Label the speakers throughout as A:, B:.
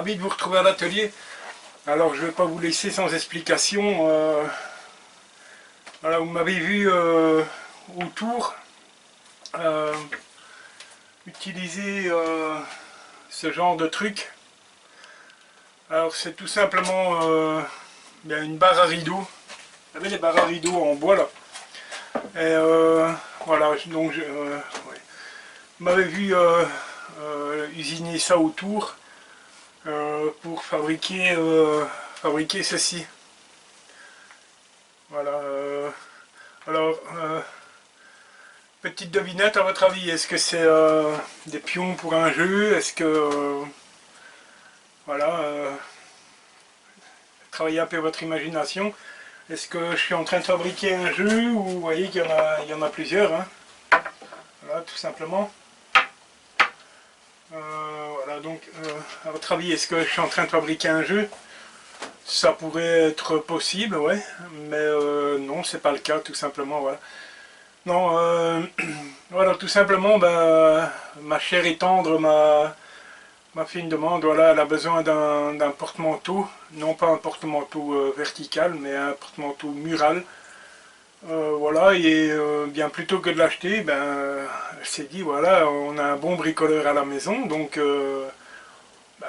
A: ravi de vous retrouver à l'atelier. Alors je ne vais pas vous laisser sans explication. Voilà, vous m'avez vu autour utiliser ce genre de truc. Alors c'est tout simplement une barre à rideaux. Vous savez les barres à rideaux en bois là. Et voilà, donc ouais. Vous m'avez vu usiner ça autour pour fabriquer ceci. Voilà. Alors, petite devinette à votre avis, est-ce que c'est des pions pour un jeu? Est-ce que voilà, travaillez un peu votre imagination. Est-ce que je suis en train de fabriquer un jeu ou vous voyez qu'il y en a plusieurs, hein? Voilà, tout simplement. Voilà, donc à votre avis, est-ce que je suis en train de fabriquer un jeu? Ça pourrait être possible, ouais, mais non, c'est pas le cas, tout simplement, voilà. Non, voilà, tout simplement, ma chère et tendre m'a fait une demande, voilà, elle a besoin d'un porte-manteau, non pas un porte-manteau vertical, mais un porte-manteau mural. Voilà, et bien plutôt que de l'acheter, elle s'est dit, voilà, on a un bon bricoleur à la maison, donc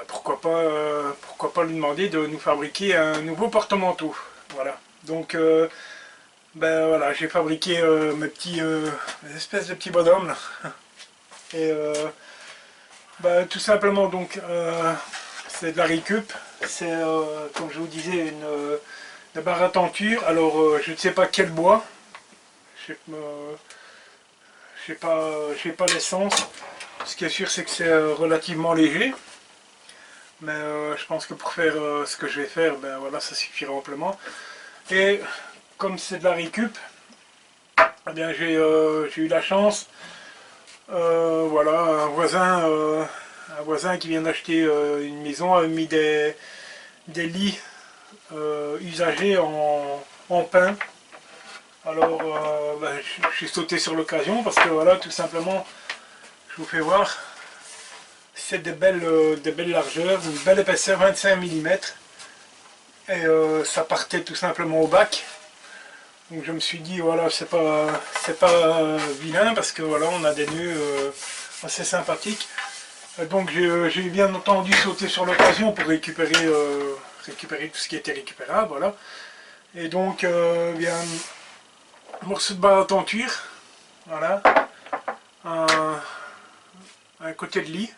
A: pourquoi pas lui demander de nous fabriquer un nouveau porte-manteau. Voilà, donc voilà, j'ai fabriqué mes petits espèces de petits bonhommes là. Et tout simplement, donc c'est de la récup, c'est comme je vous disais une barre à tenture. Alors je ne sais pas quel bois, je sais pas l'essence. Ce qui est sûr, c'est que c'est relativement léger. Mais je pense que pour faire ce que je vais faire, voilà, ça suffira amplement. Et comme c'est de la récup, eh bien j'ai eu la chance, voilà, un voisin qui vient d'acheter une maison a mis des lits usagés en pin. Alors je suis sauté sur l'occasion parce que voilà, tout simplement, je vous fais voir. C'est des belles largeurs, une belle épaisseur, 25 mm. Et ça partait tout simplement au bac. Donc je me suis dit, voilà, c'est pas vilain parce que voilà, on a des nœuds assez sympathiques. Donc j'ai bien entendu sauter sur l'occasion pour récupérer tout ce qui était récupérable, voilà. Et donc, un morceau de barre à tenture, voilà, un côté de lit.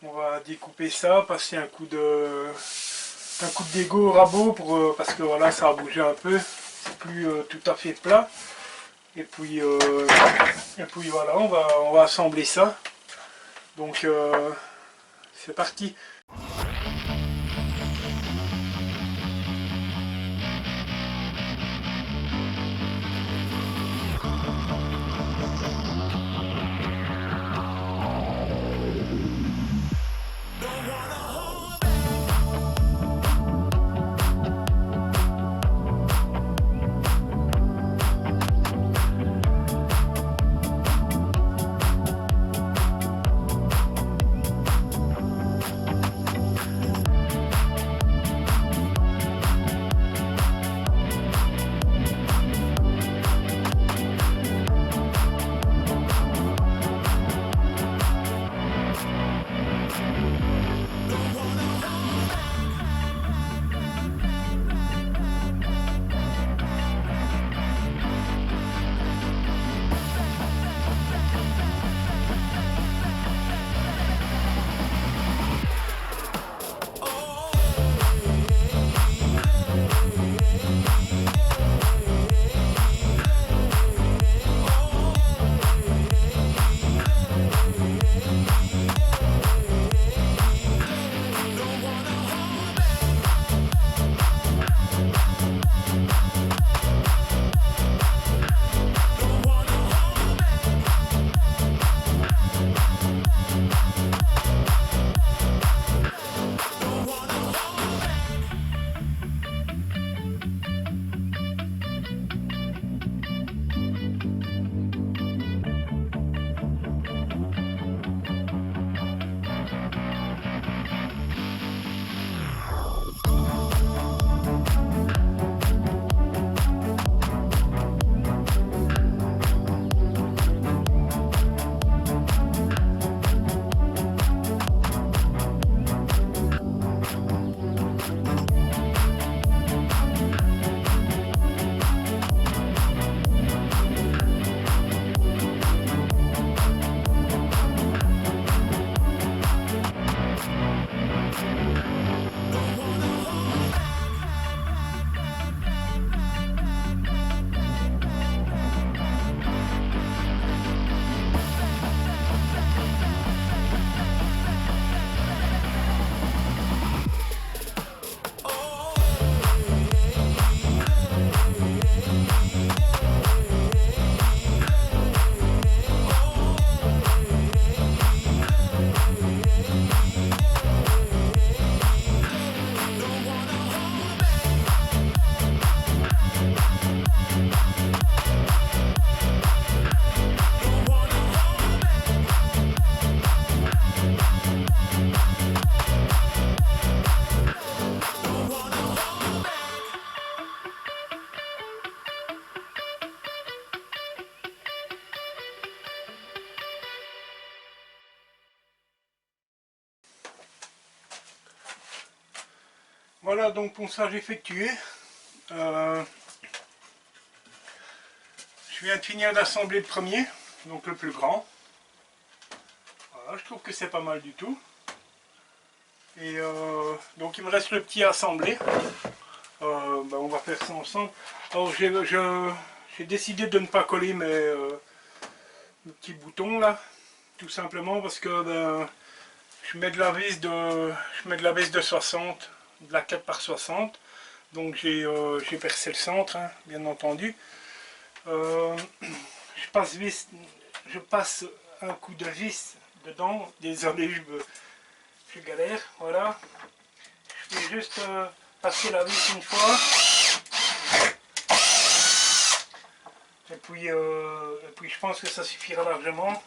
A: On va découper ça, passer un coup de dégo au rabot parce que voilà, ça a bougé un peu, c'est plus tout à fait plat. Et puis voilà, on va assembler ça. Donc c'est parti. Voilà, donc ponçage effectué. Je viens de finir d'assembler le premier, donc le plus grand. Voilà, je trouve que c'est pas mal du tout. Et donc il me reste le petit à assembler. On va faire ça ensemble. Alors j'ai décidé de ne pas coller mes petits boutons là, tout simplement parce que je mets de la vis de 60, de la 4 par 60. Donc j'ai percé le centre, hein, bien entendu. Je passe un coup de vis dedans. Désolé, je galère. Voilà. Je vais juste passer la vis une fois. Et puis je pense que ça suffira largement.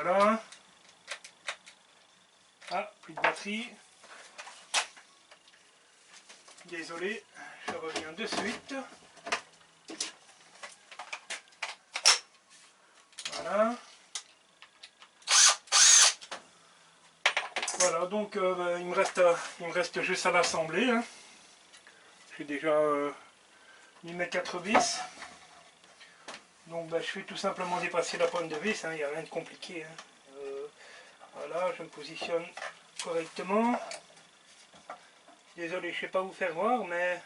A: Voilà. Ah, plus de batterie. Désolé, je reviens de suite. Voilà. Voilà, donc il me reste juste à l'assembler. Hein. J'ai déjà mis mes 4 vis. Donc je fais tout simplement dépasser la pointe de vis, il n'y a rien de compliqué. Hein. Voilà, je me positionne correctement. Désolé, je ne sais pas vous faire voir, mais...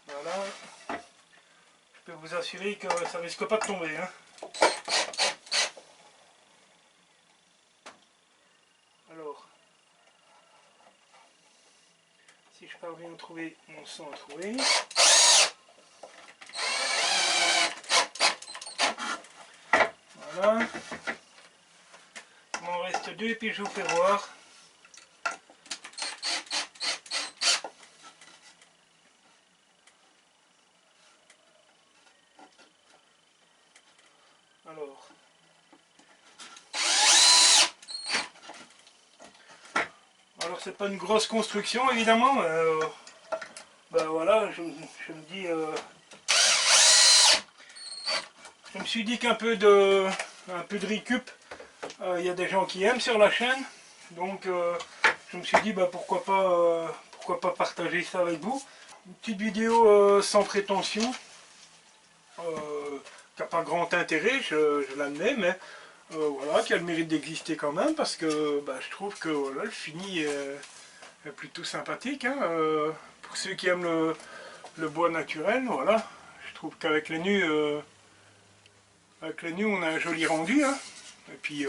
A: Voilà. Je peux vous assurer que ça risque pas de tomber. Hein. Alors, si je parviens à trouver mon centre, oui. Voilà. Il m'en reste 2 et puis je vous fais voir. Alors c'est pas une grosse construction évidemment. Voilà, je me dis... je me suis dit qu'un peu de récup, il y a des gens qui aiment sur la chaîne. Donc je me suis dit pourquoi pas partager ça avec vous. Une petite vidéo sans prétention, qui n'a pas grand intérêt, je l'admets, mais voilà, qui a le mérite d'exister quand même, parce que je trouve que voilà, le fini est plutôt sympathique. Hein, pour ceux qui aiment le bois naturel, voilà, je trouve qu'avec les nus, on a un joli rendu. Hein, et puis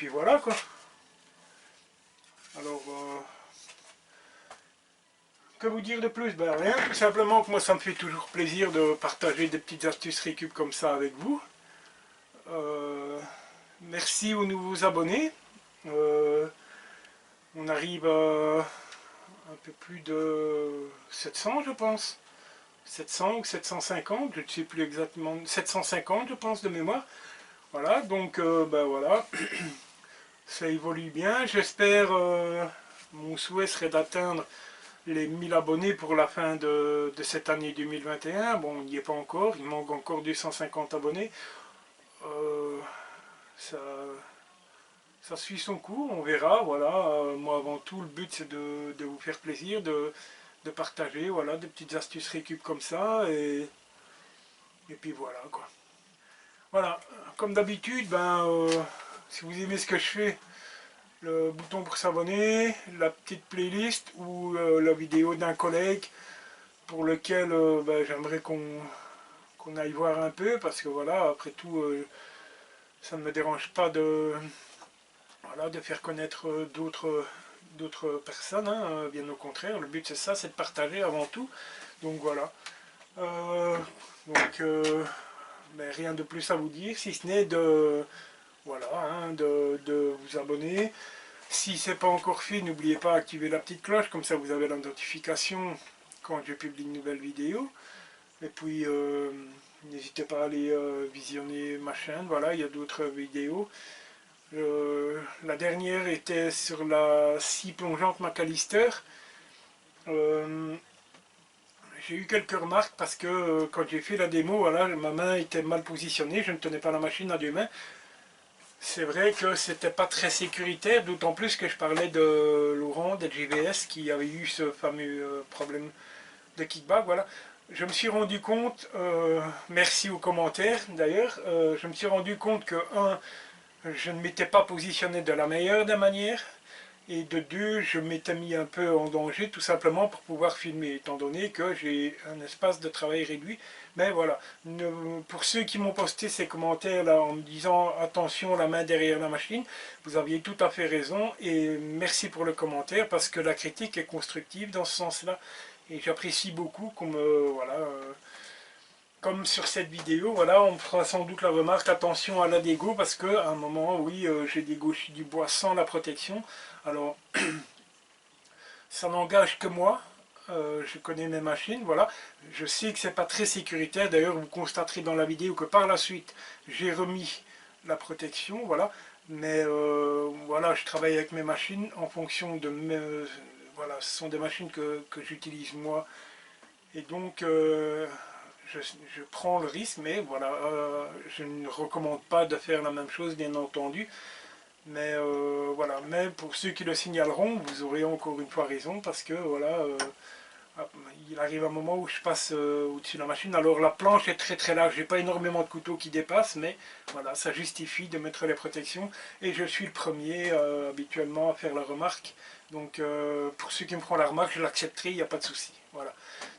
A: voilà quoi. Alors, que vous dire de plus? Rien, tout simplement que moi ça me fait toujours plaisir de partager des petites astuces récup comme ça avec vous. Merci aux nouveaux abonnés. On arrive à un peu plus de 700 je pense. 700 ou 750, je ne sais plus exactement. 750 je pense de mémoire. Voilà, donc voilà. Ça évolue bien. J'espère, mon souhait serait d'atteindre les 1000 abonnés pour la fin de cette année 2021. Bon, on n'y est pas encore, il manque encore 250 abonnés. Ça suit son cours, on verra. Voilà. Moi avant tout, le but c'est de vous faire plaisir, de partager voilà, des petites astuces récup comme ça. Et puis voilà quoi. Voilà, comme d'habitude, si vous aimez ce que je fais, le bouton pour s'abonner, la petite playlist ou la vidéo d'un collègue pour lequel j'aimerais qu'on aille voir un peu, parce que voilà, après tout, ça ne me dérange pas de faire connaître d'autres personnes, hein, bien au contraire, le but c'est ça, c'est de partager avant tout, donc voilà. Rien de plus à vous dire, si ce n'est de vous abonner. Si ce n'est pas encore fait, n'oubliez pas d'activer la petite cloche, comme ça vous avez la notification quand je publie une nouvelle vidéo. Et puis n'hésitez pas à aller visionner ma chaîne, voilà, il y a d'autres vidéos. La dernière était sur la scie plongeante McAllister. j'ai eu quelques remarques parce que quand j'ai fait la démo, voilà, ma main était mal positionnée, je ne tenais pas la machine à deux mains. C'est vrai que c'était pas très sécuritaire, d'autant plus que je parlais de Laurent, de JVS, qui avait eu ce fameux problème de kickback, voilà. Je me suis rendu compte, merci aux commentaires d'ailleurs, je me suis rendu compte que, un, je ne m'étais pas positionné de la meilleure des manières, et de deux, je m'étais mis un peu en danger tout simplement pour pouvoir filmer, étant donné que j'ai un espace de travail réduit. Mais voilà, pour ceux qui m'ont posté ces commentaires là en me disant attention la main derrière la machine, vous aviez tout à fait raison et merci pour le commentaire parce que la critique est constructive dans ce sens-là. Et j'apprécie beaucoup qu'on me, voilà, comme sur cette vidéo, voilà, on me fera sans doute la remarque, attention à la dégo, parce que à un moment, oui, j'ai dégauché du bois sans la protection. Alors, ça n'engage que moi, je connais mes machines, voilà. Je sais que c'est pas très sécuritaire, d'ailleurs vous constaterez dans la vidéo que par la suite, j'ai remis la protection, voilà. Mais voilà, je travaille avec mes machines en fonction de mes... voilà, ce sont des machines que j'utilise moi. Et donc, je prends le risque, mais voilà, je ne recommande pas de faire la même chose, bien entendu. Mais voilà, mais pour ceux qui le signaleront, vous aurez encore une fois raison, parce que voilà, il arrive un moment où je passe au-dessus de la machine. Alors la planche est très très large, j'ai pas énormément de couteaux qui dépassent, mais voilà, ça justifie de mettre les protections. Et je suis le premier habituellement à faire la remarque. Donc pour ceux qui me feront la remarque, je l'accepterai, il n'y a pas de souci. Voilà.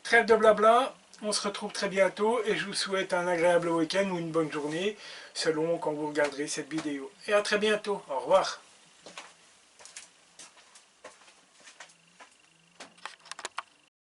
A: Trêve de blabla, on se retrouve très bientôt et je vous souhaite un agréable week-end ou une bonne journée, selon quand vous regarderez cette vidéo. Et à très bientôt, au revoir.